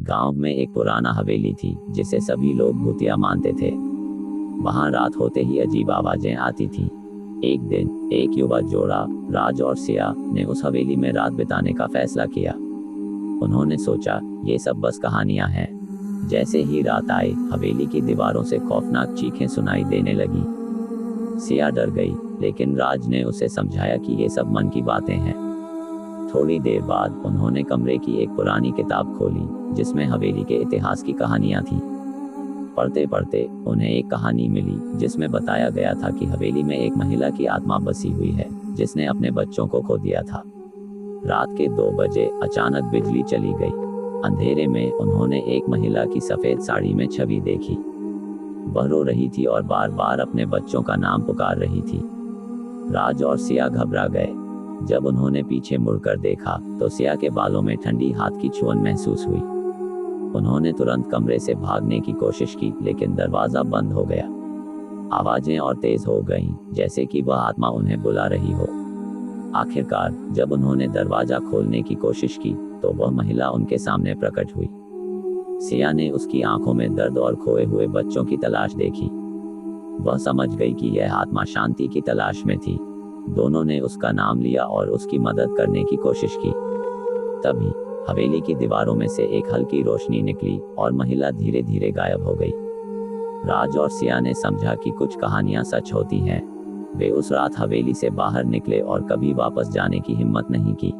गांव में एक पुराना हवेली थी जिसे सभी लोग भूतिया मानते थे। वहां रात होते ही अजीब आवाजें आती थीं। एक दिन एक युवा जोड़ा राज और सिया ने उस हवेली में रात बिताने का फैसला किया। उन्होंने सोचा ये सब बस कहानियां हैं। जैसे ही रात आई, हवेली की दीवारों से खौफनाक चीखें सुनाई देने लगी। सिया डर गई, लेकिन राज ने उसे समझाया कि ये सब मन की बातें हैं। थोड़ी देर बाद उन्होंने कमरे की एक पुरानी किताब खोली जिसमें हवेली के इतिहास की कहानियां थीं। पढ़ते पढ़ते उन्हें एक कहानी मिली जिसमें बताया गया था कि हवेली में एक महिला की आत्मा बसी हुई है जिसने अपने बच्चों को खो दिया था। रात के 2 बजे अचानक बिजली चली गई। अंधेरे में उन्होंने एक महिला की सफेद साड़ी में छवि देखी। वह रो रही थी और बार बार अपने बच्चों का नाम पुकार रही थी। राज और सिया घबरा गए। जब उन्होंने पीछे मुड़कर देखा तो सिया के बालों में ठंडी हाथ की छुअन महसूस हुई। उन्होंने तुरंत कमरे से भागने की कोशिश की, लेकिन दरवाजा बंद हो गया। आवाजें और तेज हो गईं, जैसे कि वह आत्मा उन्हें बुला रही हो। आखिरकार जब उन्होंने दरवाजा खोलने की कोशिश की तो वह महिला उनके सामने प्रकट हुई। सिया ने उसकी आंखों में दर्द और खोए हुए बच्चों की तलाश देखी। वह समझ गई कि यह आत्मा शांति की तलाश में थी। दोनों ने उसका नाम लिया और उसकी मदद करने की कोशिश की। तभी हवेली की दीवारों में से एक हल्की रोशनी निकली और महिला धीरे धीरे गायब हो गई। राज और सिया ने समझा कि कुछ कहानियां सच होती हैं। वे उस रात हवेली से बाहर निकले और कभी वापस जाने की हिम्मत नहीं की।